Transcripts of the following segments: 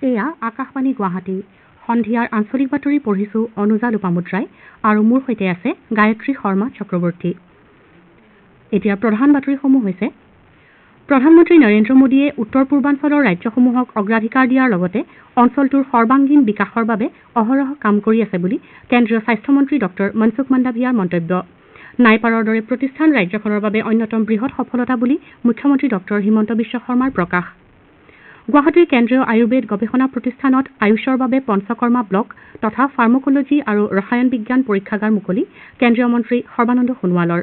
এয়া আকাশবাণী গুৱাহাটী সন্ধিয়াৰ আঞ্চলিক বাতৰি পঢ়িছো অনুজা লোপামুদ্ৰাই আৰু মোৰ সৈতে আছে গায়ত্ৰী শৰ্মা চক্ৰৱৰ্তী। এতিয়া প্ৰধান বাতৰিসমূহ হৈছে প্ৰধানমন্ত্ৰী নৰেন্দ্ৰ মোদীয়ে উত্তৰ পূৰ্বাঞ্চলৰ ৰাজ্যসমূহক অগ্ৰাধিকাৰ দিয়াৰ লগতে অঞ্চলটোৰ সৰ্বাংগীন বিকাশৰ বাবে অহৰহ কাম কৰি আছে বুলি কেন্দ্ৰীয় স্বাস্থ্যমন্ত্ৰী ডক্টৰ মনসুখ মাণ্ডাভিয়াৰ মন্তব্য। নাইপাৰৰ দৰে প্ৰতিষ্ঠান ৰাজ্যখনৰ বাবে অন্যতম বৃহৎ সফলতা বুলি মুখ্যমন্ত্ৰী ডক্টৰ হিমন্ত বিশ্ব শৰ্মাৰ প্ৰকাশ। গুৱাহাটীৰ কেন্দ্ৰীয় আয়ুৰ্বেদ গৱেষণা প্ৰতিষ্ঠানত আয়ুষৰ বাবে পঞ্চকৰ্মা ব্লক তথা ফাৰ্মাকলজী আৰু ৰসায়ন বিজ্ঞান পৰীক্ষাগাৰ মুকলি কেন্দ্ৰীয় মন্ত্ৰী সৰ্বানন্দ সোণোৱালৰ।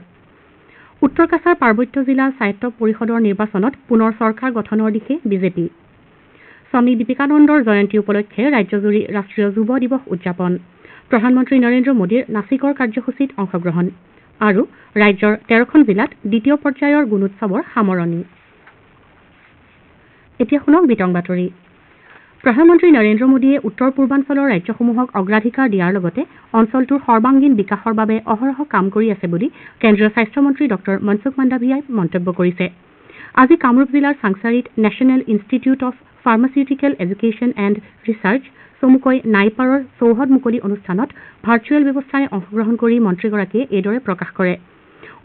উত্তৰ কাছাৰ পাৰ্বত্য জিলা স্বায়ত্ত পৰিষদৰ নিৰ্বাচনত পুনৰ চৰকাৰ গঠনৰ দিশে বিজেপি। স্বামী বিবেকানন্দৰ জয়ন্তী উপলক্ষে ৰাজ্যজুৰি ৰাষ্ট্ৰীয় যুৱ দিৱস উদযাপন। প্ৰধানমন্ত্ৰী নৰেন্দ্ৰ মোদীৰ নাছিকৰ কাৰ্যসূচীত অংশগ্ৰহণ আৰু ৰাজ্যৰ 13খন জিলাত দ্বিতীয় পৰ্যায়ৰ গুণোৎসৱৰ সামৰণি। এতিয়া শুনক বিতং বাতৰি। প্ৰধানমন্ত্ৰী নৰেন্দ্ৰ মোদীয়ে উত্তৰ পূৰ্বাঞ্চলৰ ৰাজ্যসমূহক অগ্ৰাধিকাৰ দিয়াৰ লগতে অঞ্চলটোৰ সৰ্বাংগীন বিকাশৰ বাবে অহৰহ কাম কৰি আছে বুলি কেন্দ্ৰীয় স্বাস্থ্যমন্ত্ৰী ডক্টৰ মনসুখ মাণ্ডাভিয়াই মন্তব্য কৰিছে। আজি কামৰূপ জিলাৰ চাংছাৰীত national institute of pharmaceutical education and research চমুকৈ নাইপাৰৰ চৌহদ মুকলি অনুষ্ঠানত ভাৰ্চুৱেল ব্যৱস্থাৰে অংশগ্ৰহণ কৰি মন্ত্ৰীগৰাকীয়ে এইদৰে প্ৰকাশ কৰে।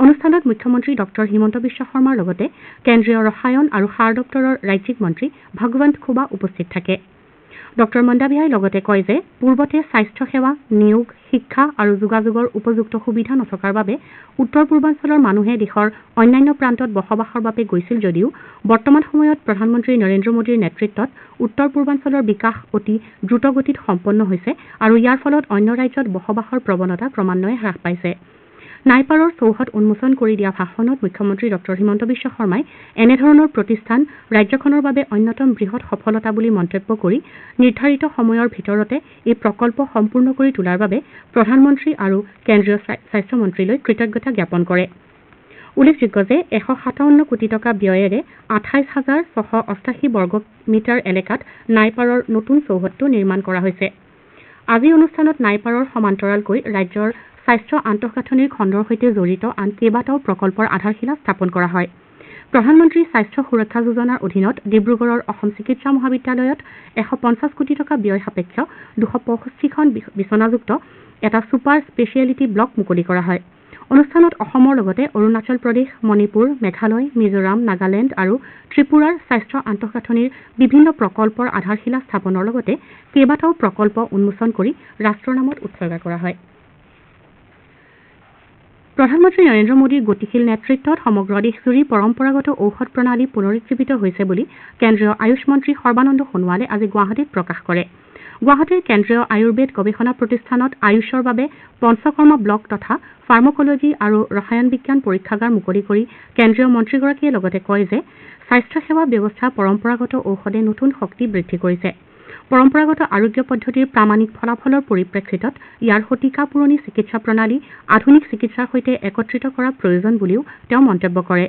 অনুষ্ঠানত মুখ্যমন্ত্ৰী ডক্টৰ হিমন্ত বিশ্ব শৰ্মাৰ লগতে কেন্দ্ৰীয় ৰসায়ন আৰু সাৰ দপ্তৰৰ ৰাজ্যিক মন্ত্ৰী ভগৱন্ত খুবা উপস্থিত থাকে। ডক্টৰ মাণ্ডাভিয়াই লগতে কয় যে পূৰ্বতে স্বাস্থ্যসেৱা, নিয়োগ, শিক্ষা আৰু যোগাযোগৰ উপযুক্ত সুবিধা নথকাৰ বাবে উত্তৰ পূৰ্বাঞ্চলৰ মানুহে দেশৰ অন্যান্য প্ৰান্তত বসবাসৰ বাবে গৈছিল যদিও বৰ্তমান সময়ত প্ৰধানমন্ত্ৰী নৰেন্দ্ৰ মোদীৰ নেতৃত্বত উত্তৰ পূৰ্বাঞ্চলৰ বিকাশ অতি দ্ৰুতগতিত সম্পন্ন হৈছে আৰু ইয়াৰ ফলত অন্য ৰাজ্যত বসবাসৰ প্ৰৱণতা ক্ৰমান্বয়ে হ্ৰাস পাইছে। নাইপাৰৰ চৌহদ উন্মোচন কৰি দিয়া ভাষণত মুখ্যমন্ত্ৰী ডক্টৰ হিমন্ত বিশ্ব শৰ্মাই এনেধৰণৰ প্ৰতিষ্ঠান ৰাজ্যখনৰ বাবে অন্যতম বৃহৎ সফলতা বুলি মন্তব্য কৰি নিৰ্ধাৰিত সময়ৰ ভিতৰতে এই প্ৰকল্প সম্পূৰ্ণ কৰি তোলাৰ বাবে প্ৰধানমন্ত্ৰী আৰু কেন্দ্ৰীয় স্বাস্থ্যমন্ত্ৰীলৈ কৃতজ্ঞতা জ্ঞাপন কৰে। উল্লেখযোগ্য যে 157 কোটি টকা ব্যয়েৰে 28,688 বৰ্গ মিটাৰ এলেকাত নাইপাৰৰ নতুন চৌহদটো নিৰ্মাণ কৰা হৈছে। আজি অনুষ্ঠানত নাইপাৰৰ সমান্তৰালকৈ ৰাজ্যৰ স্বাস্থ্য আন্তঃগাঁথনিৰ খণ্ডৰ সৈতে জড়িত আন কেইবাটাও প্ৰকল্পৰ আধাৰশিলা স্থাপন কৰা হয়। প্ৰধানমন্ত্ৰী স্বাস্থ্য সুৰক্ষা যোজনাৰ অধীনত ডিব্ৰুগড়ৰ অসম চিকিৎসা মহাবিদ্যালয়ত 150 কোটি টকা ব্যয় সাপেক্ষ 265খন বিচনাযুক্ত এটা ছুপাৰ স্পেচিয়েলিটি ব্লক মুকলি কৰা হয়। অনুষ্ঠানত অসমৰ লগতে অৰুণাচল প্ৰদেশ, মণিপুৰ, মেঘালয়, মিজোৰাম, নাগালেণ্ড আৰু ত্ৰিপুৰাৰ স্বাস্থ্য আন্তঃগাঁথনিৰ বিভিন্ন প্ৰকল্পৰ আধাৰশিলা স্থাপনৰ লগতে কেইবাটাও প্ৰকল্প উন্মোচন কৰি ৰাষ্ট্ৰৰ নামত উৎসৰ্গা কৰা হয়। প্ৰধানমন্ত্ৰী নৰেন্দ্ৰ মোদীৰ গতিশীল নেতৃত্বত সমগ্ৰ দেশজুৰি পৰম্পৰাগত ঔষধ প্ৰণালী পুনৰুজ্জীৱিত হৈছে বুলি কেন্দ্ৰীয় আয়ুষ মন্ত্ৰী সৰ্বানন্দ সোণোৱালে আজি গুৱাহাটীত প্ৰকাশ কৰে। গুৱাহাটীৰ কেন্দ্ৰীয় আয়ুৰ্বেদ গৱেষণা প্ৰতিষ্ঠানত আয়ুষৰ বাবে পঞ্চকৰ্মা ব্লক তথা ফাৰ্মাকলজী আৰু ৰসায়ন বিজ্ঞান পৰীক্ষাগাৰ মুকলি কৰি কেন্দ্ৰীয় মন্ত্ৰীগৰাকীয়ে লগতে কয় যে স্বাস্থ্যসেৱা ব্যৱস্থা পৰম্পৰাগত ঔষধে নতুন শক্তি বৃদ্ধি কৰিছে। পৰম্পৰাগত আৰোগ্য পদ্ধতিৰ প্ৰামাণিক ফলাফলৰ পৰিপ্ৰেক্ষিতত ইয়াৰ শতিকা পুৰণি চিকিৎসা প্ৰণালী আধুনিক চিকিৎসাৰ সৈতে একত্ৰিত কৰাৰ প্ৰয়োজন বুলিও তেওঁ মন্তব্য কৰে।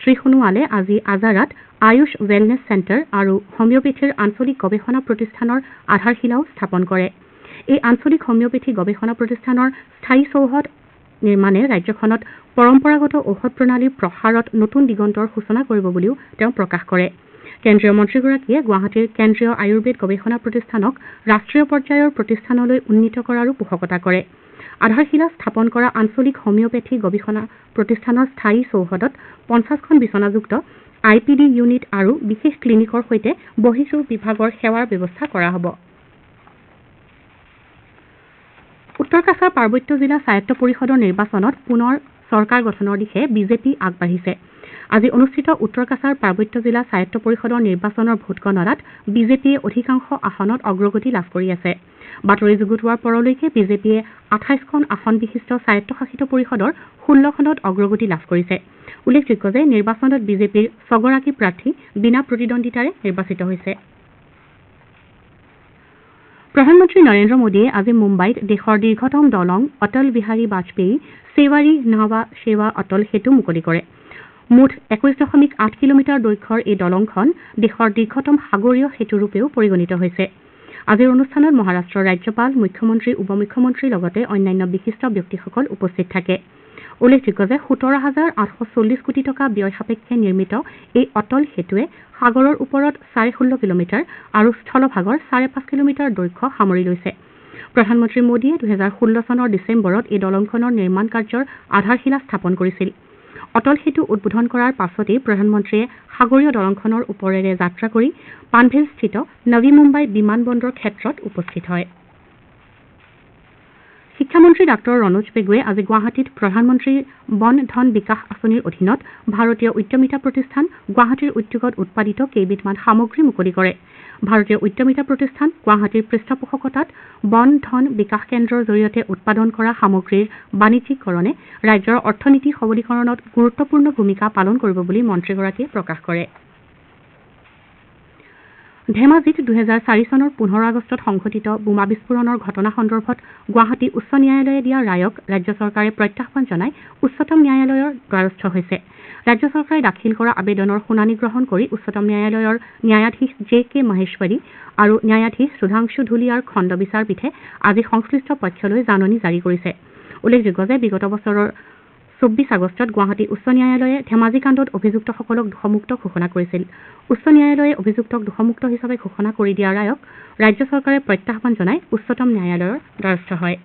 শ্ৰী সোণোৱালে আজি আজাৰাত আয়ুষ ৱেলনেছ চেণ্টাৰ আৰু হোমিঅপেথীৰ আঞ্চলিক গৱেষণা প্ৰতিষ্ঠানৰ আধাৰশিলাও স্থাপন কৰে। এই আঞ্চলিক হোমিঅপেথী গৱেষণা প্ৰতিষ্ঠানৰ স্থায়ী চৌহদ নিৰ্মাণে ৰাজ্যখনত পৰম্পৰাগত ঔষধ প্ৰণালীৰ প্ৰসাৰত নতুন দিগন্তৰ সূচনা কৰিব বুলিও তেওঁ প্ৰকাশ কৰে। কেন্দ্ৰীয় মন্ত্ৰীগৰাকীয়ে গুৱাহাটীৰ কেন্দ্ৰীয় আয়ুৰ্বেদ গৱেষণা প্ৰতিষ্ঠানক ৰাষ্ট্ৰীয় পৰ্যায়ৰ প্ৰতিষ্ঠানলৈ উন্নীত কৰাৰো পোষকতা কৰে। আধাৰশিলা স্থাপন কৰা আঞ্চলিক হোমিঅপেথী গৱেষণা প্ৰতিষ্ঠানৰ স্থায়ী চৌহদত 50খন বিচনাযুক্ত IPD ইউনিট আৰু বিশেষ ক্লিনিকৰ সৈতে বহিঃশৌচ বিভাগৰ সেৱাৰ ব্যৱস্থা কৰা হ'ব। উত্তৰ কাছাৰ পাৰ্বত্য জিলা স্বায়ত্ত পৰিষদৰ নিৰ্বাচনত পুনৰ চৰকাৰ গঠনৰ দিশে বিজেপি আগবাঢ়িছে। আজি অনুষ্ঠিত উত্তৰ কাছাৰ পাৰ্বত্য জিলা স্বায়ত্ত পৰিষদৰ নিৰ্বাচনৰ ভোটগণনাত বিজেপিয়ে অধিকাংশ আসনত অগ্ৰগতি লাভ কৰি আছে। বাতৰি যুগুতোৱাৰ পৰলৈকে বিজেপিয়ে 28খন আসন বিশিষ্ট স্বায়ত্তশাসিত পৰিষদৰ 16খনত অগ্ৰগতি লাভ কৰিছে। উল্লেখযোগ্য যে নিৰ্বাচনত বিজেপিৰ 6গৰাকী প্ৰাৰ্থী বিনা প্ৰতিদ্বন্দ্বিতাৰে নিৰ্বাচিত হৈছে। প্ৰধানমন্ত্ৰী নৰেন্দ্ৰ মোদীয়ে আজি মুম্বাইত দেশৰ দীৰ্ঘতম দলং অটল বিহাৰী বাজপেয়ী চেৱাৰী নহবা সেৱা অটল সেতু মুকলি কৰে। মুঠ 21.8 কিলোমিটাৰ দৈৰ্ঘ্যৰ এই দলংখন দেশৰ দীৰ্ঘতম সাগৰীয় সেতুৰূপেও পৰিগণিত হৈছে। আজিৰ অনুষ্ঠানত মহাৰাষ্ট্ৰৰ ৰাজ্যপাল, মুখ্যমন্ত্ৰী, উপ মুখ্যমন্ত্ৰীৰ লগতে অন্যান্য বিশিষ্ট ব্যক্তিসকল উপস্থিত থাকে। উল্লেখযোগ্য যে 17,840 কোটি টকা ব্যয় সাপেক্ষে নিৰ্মিত এই অটল সেতুৱে সাগৰৰ ওপৰত 16.5 কিলোমিটাৰ আৰু স্থলভাগৰ 5.5 কিলোমিটাৰ দৈৰ্ঘ্য সামৰি লৈছে। প্ৰধানমন্ত্ৰী মোদীয়ে 2016 চনৰ ডিচেম্বৰত এই দলংখনৰ নিৰ্মাণ কাৰ্যৰ আধাৰশিলা স্থাপন কৰিছিল। অটল সেতু উদ্বোধন কৰাৰ পাছতেই প্ৰধানমন্ত্ৰীয়ে সাগৰীয় দলংখনৰ ওপৰেৰে যাত্ৰা কৰি পানভেলস্থিত নবী মুম্বাই বিমান বন্দৰ ক্ষেত্ৰত উপস্থিত হয়। শিক্ষামন্ত্ৰী ডাঃ ৰণোজ পেগুৱে আজি গুৱাহাটীত প্ৰধানমন্ত্ৰী বন ধন বিকাশ আঁচনিৰ অধীনত ভাৰতীয় উদ্যমিতা প্ৰতিষ্ঠান গুৱাহাটীৰ উদ্যোগত উৎপাদিত কেইবিধমান সামগ্ৰী মুকলি কৰে। ভাৰতীয় উদ্যমিতা প্ৰতিষ্ঠান গুৱাহাটীৰ পৃষ্ঠপোষকতাত বন ধন বিকাশ কেন্দ্ৰৰ জৰিয়তে উৎপাদন কৰা সামগ্ৰীৰ বাণিজ্যিকৰণে ৰাজ্যৰ অৰ্থনীতি সবলীকৰণত গুৰুত্বপূৰ্ণ ভূমিকা পালন কৰিব বুলি মন্ত্ৰীগৰাকীয়ে প্ৰকাশ কৰে। ধেমাজিত 2004 চনৰ 15 আগষ্টত সংঘটিত বোমা বিস্ফোৰণৰ ঘটনা সন্দৰ্ভত গুৱাহাটী উচ্চ ন্যায়ালয়ে দিয়া ৰায়ক ৰাজ্য চৰকাৰে প্ৰত্যাহ্বান জনাই উচ্চতম ন্যায়ালয়ৰ দ্বাৰস্থ হৈছে। ৰাজ্য চৰকাৰে দাখিল কৰা আবেদনৰ শুনানি গ্ৰহণ কৰি উচ্চতম ন্যায়ালয়ৰ ন্যায়াধীশ JK মহেশ্বৰী আৰু ন্যায়াধীশ সুধাংশু ধুলিয়াৰ খণ্ড বিচাৰপীঠে আজি সংশ্লিষ্ট পক্ষলৈ জাননী জাৰি কৰিছে। উল্লেখযোগ্য যে বিগত বছৰৰ 24 আগষ্টত গুৱাহাটী উচ্চ ন্যায়ালয়ে ধেমাজি কাণ্ডত অভিযুক্তসকলক দোষমুক্ত ঘোষণা কৰিছিল। উচ্চ ন্যায়ালয়ে অভিযুক্তক দোষমুক্ত হিচাপে ঘোষণা কৰি দিয়া ৰায়ক ৰাজ্য চৰকাৰে প্ৰত্যাহ্বান জনাই উচ্চতম ন্যায়ালয়ৰ দ্বাৰস্থ হয়।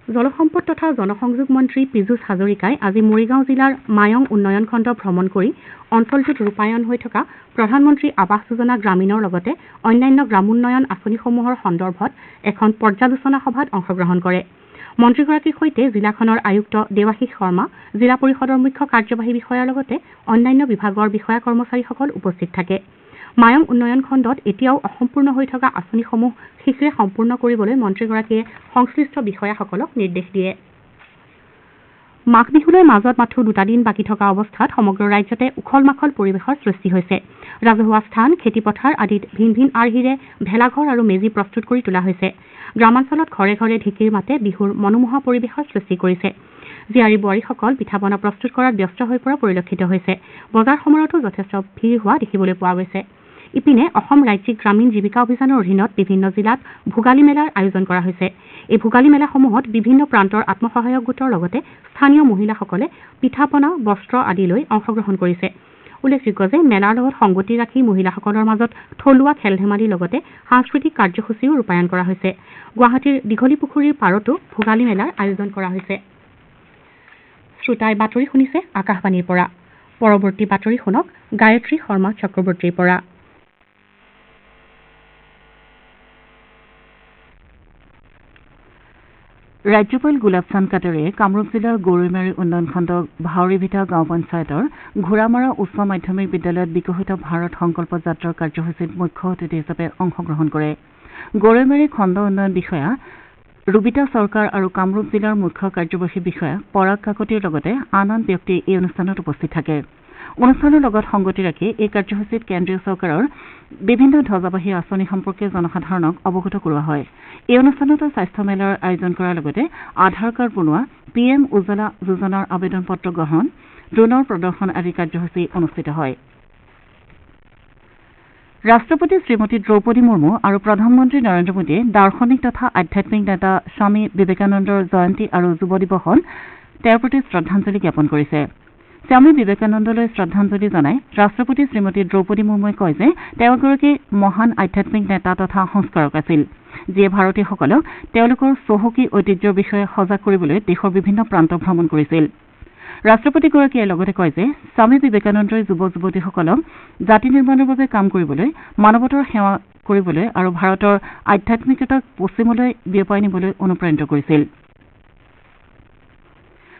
জলসম্পদ তথা জনসংযোগ মন্ত্ৰী পীযুষ হাজৰিকাই আজি মৰিগাঁও জিলাৰ মায়ং উন্নয়ন খণ্ড ভ্ৰমণ কৰি অঞ্চলটোত ৰূপায়ণ হৈ থকা প্ৰধানমন্ত্ৰী আৱাস যোজনা গ্ৰামীণৰ লগতে অন্যান্য গ্ৰামোন্নয়ন আঁচনিসমূহৰ সন্দৰ্ভত এখন পৰ্যালোচনা সভাত অংশগ্ৰহণ কৰে। মন্ত্ৰীগৰাকীৰ সৈতে জিলাখনৰ আয়ুক্ত দেৱাশীষ শৰ্মা, জিলা পৰিষদৰ মুখ্য কাৰ্যবাহী বিষয়াৰ লগতে অন্যান্য বিভাগৰ বিষয়া কৰ্মচাৰীসকল উপস্থিত থাকে। মায়ং উন্নয়ন খণ্ডত এতিয়াও অসম্পূৰ্ণ হৈ থকা আঁচনিসমূহ শীঘ্ৰে সম্পূৰ্ণ কৰিবলৈ মন্ত্ৰীগৰাকীয়ে সংশ্লিষ্ট বিষয়াসকলক নিৰ্দেশ দিয়ে। মাঘ বিহুলৈ মাজত মাথো 2টা দিন বাকী থকা অৱস্থাত সমগ্ৰ ৰাজ্যতে উখল মাখল পৰিৱেশৰ সৃষ্টি হৈছে। ৰাজহুৱা স্থান, খেতিপথাৰ আদিত ভিন ভিন আৰ্হিৰে ভেলাঘৰ আৰু মেজি প্ৰস্তুত কৰি তোলা হৈছে। গ্ৰামাঞ্চলত ঘৰে ঘৰে ঢেঁকীৰ মাতে বিহুৰ মনোমোহা পৰিৱেশৰ সৃষ্টি কৰিছে। জীয়াৰী বোৱাৰীসকল পিঠা পনা প্ৰস্তুত কৰাত ব্যস্ত হৈ পৰা পৰিলক্ষিত হৈছে। বজাৰ সমাৰতো যথেষ্ট ভিৰ হোৱা দেখিবলৈ পোৱা গৈছে। ইপিনে অসম ৰাজ্যিক গ্ৰামীণ জীৱিকা অভিযানৰ অধীনত বিভিন্ন জিলাত ভোগালী মেলাৰ আয়োজন কৰা হৈছে। এই ভোগালী মেলাসমূহত বিভিন্ন প্ৰান্তৰ আত্মসহায়ক গোটৰ লগতে স্থানীয় মহিলাসকলে পিঠা পনা, বস্ত্ৰ আদি লৈ অংশগ্ৰহণ কৰিছে। উল্লেখযোগ্য যে মেলাৰ লগত সংগতি ৰাখি মহিলাসকলৰ মাজত থলুৱা খেল ধেমালিৰ লগতে সাংস্কৃতিক কাৰ্যসূচীও ৰূপায়ণ কৰা হৈছে। গুৱাহাটীৰ দীঘলী পুখুৰীৰ পাৰতো ভোগালী মেলাৰ আয়োজন কৰা হৈছে। শ্ৰোতাই বাতৰি শুনিছে আকাশবাণীৰ পৰা। পৰৱৰ্তী বাতৰি শুনক গায়ত্ৰী শৰ্মা চক্ৰৱৰ্তীৰ পৰা। ৰাজ্যপাল গোলাপচান্দ কাটাৰীয়ে কামৰূপ জিলাৰ গৰৈমাৰী উন্নয়ন খণ্ডক ভাউৰীভিটা গাঁও পঞ্চায়তৰ ঘোঁৰামাৰা উচ্চ মাধ্যমিক বিদ্যালয়ত বিকশিত ভাৰত সংকল্প যাত্ৰাৰ কাৰ্যসূচীত মুখ্য অতিথি হিচাপে অংশগ্ৰহণ কৰে। গৰৈমাৰী খণ্ড উন্নয়ন বিষয়া ৰুবিতা চৰকাৰ আৰু কামৰূপ জিলাৰ মুখ্য কাৰ্যবাহী বিষয়া পৰাগ কাকতিৰ লগতে আন আন ব্যক্তি এই অনুষ্ঠানত উপস্থিত থাকে। অনুষ্ঠানৰ লগত সংগতি ৰাখি এই কাৰ্যসূচীত কেন্দ্ৰীয় চৰকাৰৰ বিভিন্ন ধ্বজাবাহী আঁচনি সম্পৰ্কে জনসাধাৰণক অৱগত কৰোৱা হয়। এই অনুষ্ঠানতে স্বাস্থ্য মেলাৰ আয়োজন কৰাৰ লগতে আধাৰ কাৰ্ড বনোৱা, PM উজ্জ্বলা যোজনাৰ আবেদন পত্ৰ গ্ৰহণ, ড্ৰোনৰ প্ৰদৰ্শন আদি কাৰ্যসূচী অনুষ্ঠিত হয়। ৰাষ্ট্ৰপতি শ্ৰীমতী দ্ৰৌপদী মুৰ্মু আৰু প্ৰধানমন্ত্ৰী নৰেন্দ্ৰ মোদীয়ে দাৰ্শনিক তথা আধ্যাত্মিক নেতা স্বামী বিবেকানন্দৰ জয়ন্তী আৰু যুৱ দিৱসত তেওঁৰ প্ৰতি শ্ৰদ্ধাঞ্জলি জ্ঞাপন কৰিছে। স্বামী বিবেকানন্দলৈ শ্ৰদ্ধাঞ্জলি জনাই ৰাষ্ট্ৰপতি শ্ৰীমতী দ্ৰৌপদী মুৰ্মুৱে কয় যে তেওঁ এগৰাকী মহান আধ্যাত্মিক নেতা তথা সংস্কাৰক আছিল, যিয়ে ভাৰতীয়সকলক তেওঁলোকৰ চহকী ঐতিহ্যৰ বিষয়ে সজাগ কৰিবলৈ দেশৰ বিভিন্ন প্ৰান্ত ভ্ৰমণ কৰিছিল। ৰাষ্ট্ৰপতিগৰাকীয়ে লগতে কয় যে স্বামী বিবেকানন্দই যুৱ যুৱতীসকলক জাতি নিৰ্মাণৰ বাবে কাম কৰিবলৈ, মানৱতাৰ সেৱা কৰিবলৈ আৰু ভাৰতৰ আধ্যাত্মিকতাক পশ্চিমলৈ বিয়পাই নিবলৈ অনুপ্ৰাণিত কৰিছিল।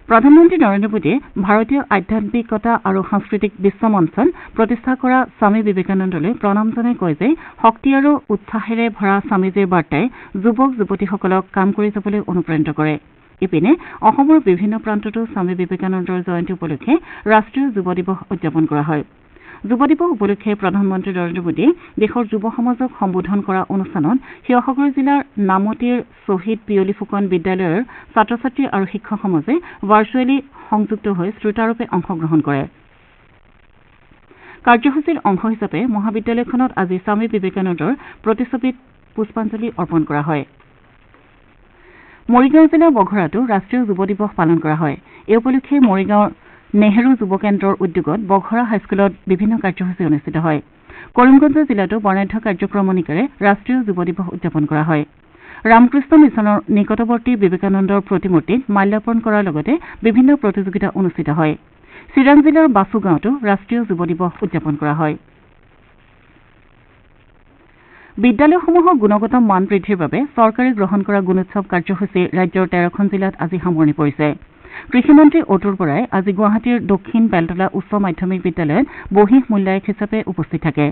প্ৰধানমন্ত্ৰী নৰেন্দ্ৰ মোদীয়ে ভাৰতীয় আধ্যাত্মিকতা আৰু সাংস্কৃতিক বিশ্ব মঞ্চত প্ৰতিষ্ঠা কৰা স্বামী বিবেকানন্দলৈ প্ৰণাম জনাই কয় যে শক্তি আৰু উৎসাহেৰে ভৰা স্বামীজীৰ বাৰ্তাই যুৱক যুৱতীসকলক কাম কৰি যাবলৈ অনুপ্ৰাণিত কৰে। ইপিনে অসমৰ বিভিন্ন প্ৰান্ততো স্বামী বিবেকানন্দৰ জয়ন্তী উপলক্ষে ৰাষ্ট্ৰীয় যুৱ দিৱস উদযাপন কৰা হয়। যুৱ দিৱস উপলক্ষে প্ৰধানমন্ত্ৰী নৰেন্দ্ৰ মোদীয়ে দেশৰ যুৱ সমাজক সম্বোধন কৰা অনুষ্ঠানত শিৱসাগৰ জিলাৰ নামতিৰ শ্বহীদ পিয়লি ফুকন বিদ্যালয়ৰ ছাত্ৰ ছাত্ৰী আৰু শিক্ষক সমাজে ভাৰ্চুৱেলি সংযুক্ত হৈ শ্ৰোতাৰূপে অংশগ্ৰহণ কৰে। কাৰ্যসূচীৰ অংশ হিচাপে মহাবিদ্যালয়খনত আজি স্বামী বিবেকানন্দৰ প্ৰতিচ্ছবিত পুষ্পাঞ্জলি অৰ্পণ কৰা হয়। মৰিগাঁও জিলাৰ বঘৰাতো ৰাষ্ট্ৰীয় যুৱ দিৱস পালন কৰা হয়। এই উপলক্ষে মৰিগাঁৱৰ নেহৰু যুৱ কেন্দ্ৰৰ উদ্যোগত বঘৰা হাইস্কুলত বিভিন্ন কাৰ্যসূচী অনুষ্ঠিত হয়। কৰিমগঞ্জ জিলাতো বৰ্ণাঢ্য কাৰ্যক্ৰমণিকাৰে ৰাষ্ট্ৰীয় যুৱ দিৱস উদযাপন কৰা হয়। ৰামকৃষ্ণ মিছনৰ নিকটৱৰ্তী বিবেকানন্দৰ প্ৰতিমূৰ্তিত মাল্যাৰ্পণ কৰাৰ লগতে বিভিন্ন প্ৰতিযোগিতা অনুষ্ঠিত হয়। চিৰাং জিলাৰ বাছু গাঁৱতো ৰাষ্ট্ৰীয় যুৱ দিৱস উদযাপন কৰা হয়। বিদ্যালয়সমূহৰ গুণগত মান বৃদ্ধিৰ বাবে চৰকাৰে গ্ৰহণ কৰা গুণোৎসৱ কাৰ্যসূচী ৰাজ্যৰ 13খন জিলাত আজি সামৰণি পৰিছে। কৃষিমন্ত্ৰী অতুল বৰাই আজি গুৱাহাটীৰ দক্ষিণ বেলতলা উচ্চ মাধ্যমিক বিদ্যালয়ত বহিঃ মূল্যায়ক হিচাপে উপস্থিত থাকে।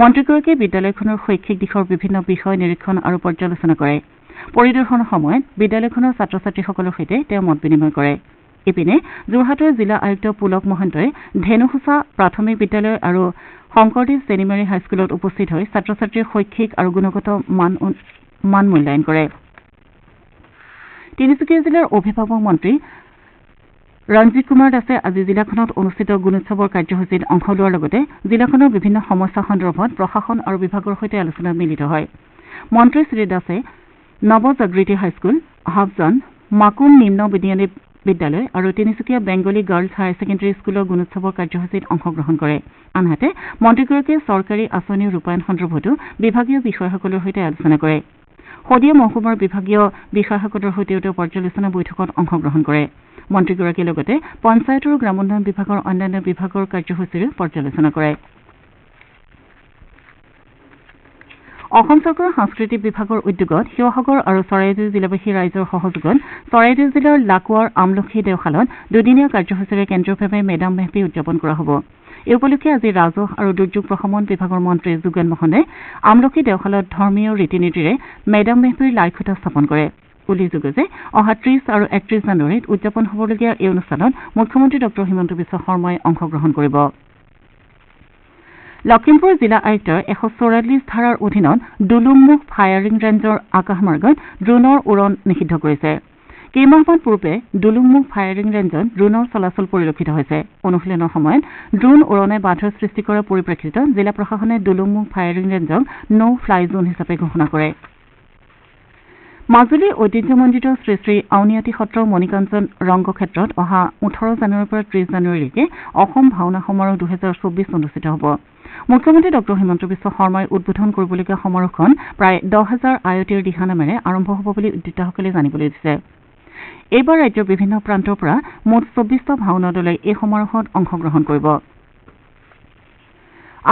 মন্ত্ৰীগৰাকীয়ে বিদ্যালয়খনৰ শৈক্ষিক দিশৰ বিভিন্ন বিষয় নিৰীক্ষণ আৰু পৰ্যালোচনা কৰে। পৰিদৰ্শনৰ সময়ত বিদ্যালয়খনৰ ছাত্ৰ ছাত্ৰীসকলৰ সৈতে তেওঁ মত বিনিময় কৰে। ইপিনে যোৰহাটৰ জিলা আয়ুক্ত পুলক মহন্তই ধেনুসোচা প্ৰাথমিক বিদ্যালয় আৰু শংকৰদেৱ ছেনিমেৰী হাইস্কুলত উপস্থিত হৈ ছাত্ৰ ছাত্ৰীৰ শৈক্ষিক আৰু গুণগত মান মূল্যায়ন কৰে। তিনিচুকীয়া জিলাৰ অভিভাৱক মন্ত্ৰী ৰঞ্জিত কুমাৰ দাসে আজি জিলাখনত অনুষ্ঠিত গুণোৎসৱৰ কাৰ্যসূচীত অংশ লোৱাৰ লগতে জিলাখনৰ বিভিন্ন সমস্যা সন্দৰ্ভত প্ৰশাসন আৰু বিভাগৰ সৈতে আলোচনাত মিলিত হয়। মন্ত্ৰী শ্ৰী দাসে নৱজাগৃতি হাইস্কুল, হাফজান, মাকুম নিম্ন বুনিয়াদী বিদ্যালয় আৰু Tinsukia Bengali girls higher secondary স্কুলৰ গুণোৎসৱৰ কাৰ্যসূচীত অংশগ্ৰহণ কৰে। আনহাতে মন্ত্ৰীগৰাকীয়ে চৰকাৰী আঁচনিৰ ৰূপায়ণ সন্দৰ্ভতো বিভাগীয় বিষয়াসকলৰ সৈতে আলোচনা কৰে। শদিয়া মহকুমাৰ বিভাগীয় বিষয়াসকলৰ সৈতেও তেওঁ পৰ্যালোচনা বৈঠকত অংশগ্ৰহণ কৰে। মন্ত্ৰীগৰাকীয়ে লগতে পঞ্চায়ত আৰু গ্ৰামোন্নয়ন বিভাগৰ অন্যান্য বিভাগৰ কাৰ্যসূচীৰো পৰ্যালোচনা কৰে। অসম চৰকাৰৰ সাংস্কৃতিক বিভাগৰ উদ্যোগত শিৱসাগৰ আৰু চৰাইদেউ জিলাবাসী ৰাইজৰ সহযোগত চৰাইদেউ জিলাৰ লাকুৱাৰ আমলখি দেওশালত দুদিনীয়া কাৰ্যসূচীৰে কেন্দ্ৰীয়ভাৱে মেডাম মেহফি উদযাপন কৰা হ'ব। এই উপলক্ষে আজি ৰাজহ আৰু দুৰ্যোগ প্ৰশমন বিভাগৰ মন্ত্ৰী যোগেন মোহনে আমলখি দেওশালত ধৰ্মীয় ৰীতি নীতিৰে মেডাম মেহফিৰ লাই খুঁটা স্থাপন কৰে। উল্লেখযোগ্য যে অহা 30 আৰু 31 জানুৱাৰীত উদযাপন হ'বলগীয়া এই অনুষ্ঠানত মুখ্যমন্ত্ৰী ডঃ হিমন্ত বিশ্ব শৰ্মাই অংশগ্ৰহণ কৰিব। লখিমপুৰ জিলা আয়ুক্তৰ 144 ধাৰাৰ অধীনত দুলুংমুখ ফায়াৰিং ৰেঞ্জৰ আকাশমাৰ্গত ড্ৰোনৰ উৰণ নিষিদ্ধ কৰিছে। কেইমাহমান পূৰ্বে দুলুংমুখ ফায়াৰিং ৰেঞ্জত ড্ৰোনৰ চলাচল পৰিলক্ষিত হৈছে। অনুশীলনৰ সময়ত ড্ৰোন উৰণে বাধাৰ সৃষ্টি কৰাৰ পৰিপ্ৰেক্ষিতত জিলা প্ৰশাসনে দুলুংমুখ ফায়াৰিং ৰেঞ্জক ন' ফ্লাই জোন হিচাপে ঘোষণা কৰে। মাজুলীৰ ঐতিহ্যমণ্ডিত শ্ৰী শ্ৰী আউনীআটী সত্ৰৰ মণিকাঞ্চন ৰংগক্ষেত্ৰত অহা 18 জানুৱাৰীৰ পৰা 30 জানুৱাৰীলৈকে অসম ভাওনা সমাৰোহ 2024 অনুষ্ঠিত হ'ব। মুখ্যমন্ত্ৰী ডঃ হিমন্ত বিশ্ব শৰ্মাই উদ্বোধন কৰিবলগীয়া সমাৰোহখন প্ৰায় 10,000 আয়তীৰ দিহানামেৰে আৰম্ভ হ'ব বুলি উদ্যোক্তাসকলে জানিবলৈ দিছে। এইবাৰ ৰাজ্যৰ বিভিন্ন প্ৰান্তৰ পৰা মুঠ 24টা ভাওনা দলে এই সমাৰোহত অংশগ্ৰহণ কৰিব।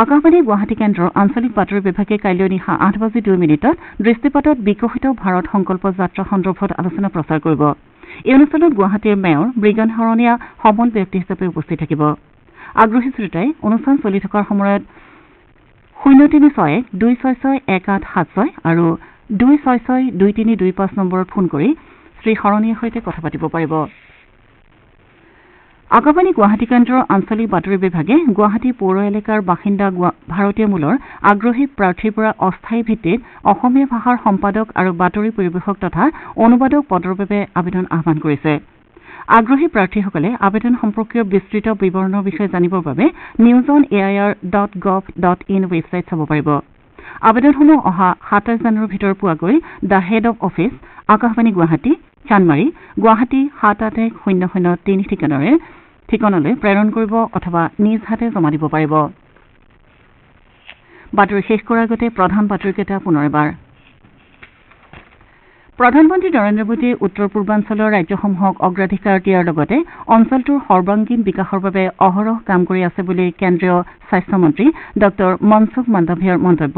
আকাশবাণী গুৱাহাটী কেন্দ্ৰৰ আঞ্চলিক বাতৰি বিভাগে কাইলৈ নিশা 8:02 দৃষ্টিপাতত বিকশিত ভাৰত সংকল্প যাত্ৰা সন্দৰ্ভত আলোচনা প্ৰচাৰ কৰিব। এই অনুষ্ঠানত গুৱাহাটীৰ মেয়ৰ মৃগান শৰণীয়া সমল ব্যক্তি হিচাপে উপস্থিত থাকিব। আগ্ৰহী শ্ৰোতাই অনুষ্ঠান চলি থকাৰ সময়ত 03612661876 আৰু 2662325 নম্বৰত ফোন কৰি শ্ৰী শৰণীয়াৰ সৈতে কথা পাতিব পাৰিব। আকাশবাণী গুৱাহাটী কেন্দ্ৰৰ আঞ্চলিক বাতৰি বিভাগে গুৱাহাটী পৌৰ এলেকাৰ বাসিন্দা ভাৰতীয় মূলৰ আগ্ৰহী প্ৰাৰ্থীৰ পৰা অস্থায়ী ভিত্তিত অসমীয়া ভাষাৰ সম্পাদক আৰু বাতৰি পৰিৱেশক তথা অনুবাদক পদৰ বাবে আবেদন আহ্বান কৰিছে। আগ্ৰহী প্ৰাৰ্থীসকলে আবেদন সম্পৰ্কীয় বিস্তৃত বিৱৰণৰ বিষয়ে জানিবৰ বাবে newsonair.gov.in ৱেবছাইট চাব পাৰিব। আবেদনসমূহ অহা 27 জানুৱাৰীৰ ভিতৰত পোৱাকৈ the head of office Akashvani Guwahati Chandmari Guwahati 78003 ঠিকনালৈ প্ৰেৰণ কৰিব অথবা নিজ হাতে জমা দিব পাৰিব। বাতৰি শেষ কৰাৰ আগতে প্ৰধান বাতৰিকেইটা পুনৰ এবাৰ। প্ৰধানমন্ত্ৰী নৰেন্দ্ৰ মোদীয়ে উত্তৰ পূৰ্বাঞ্চলৰ ৰাজ্যসমূহক অগ্ৰাধিকাৰ দিয়াৰ লগতে অঞ্চলটোৰ সৰ্বাংগীন বিকাশৰ বাবে অহৰহ কাম কৰি আছে বুলি কেন্দ্ৰীয় স্বাস্থ্যমন্ত্ৰী ডঃ মনসুখ মাণ্ডভিয়াৰ মন্তব্য।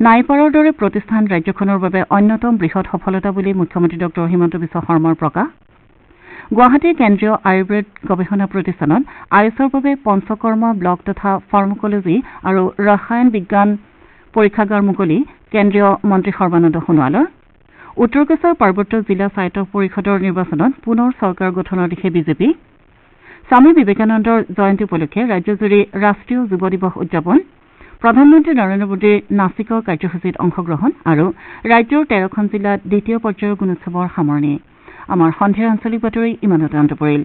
নাইপাৰৰ দৰে প্ৰতিষ্ঠান ৰাজ্যখনৰ বাবে অন্যতম বৃহৎ সফলতা বুলি মুখ্যমন্ত্ৰী ডঃ হিমন্ত বিশ্ব শৰ্মাৰ প্ৰকাশ। গুৱাহাটীৰ কেন্দ্ৰীয় আয়ুৰ্বেদ গৱেষণা প্ৰতিষ্ঠানত আয়ুষৰ বাবে পঞ্চকৰ্মা ব্লক তথা ফাৰ্মাকলজী আৰু ৰসায়ন বিজ্ঞান পৰীক্ষাগাৰ মুকলি কেন্দ্ৰীয় মন্ত্ৰী সৰ্বানন্দ সোণোৱালৰ। উত্তৰ কাছাৰ পাৰ্বত্য জিলা স্বায়ত্ত পৰিষদৰ নিৰ্বাচনত পুনৰ চৰকাৰ গঠনৰ দিশে বিজেপি। স্বামী বিবেকানন্দৰ জয়ন্তী উপলক্ষে ৰাজ্যজুৰি ৰাষ্ট্ৰীয় যুৱ দিৱস উদযাপন। প্ৰধানমন্ত্ৰী নৰেন্দ্ৰ মোদীৰ নাছিকৰ কাৰ্যসূচীত অংশগ্ৰহণ আৰু ৰাজ্যৰ 13খন জিলাত দ্বিতীয় পৰ্যায়ৰ গুণোৎসৱৰ সামৰণি। আমাৰ সন্ধিয়াৰ আঞ্চলিক বাতৰি ইমানতে অন্ত পৰিল।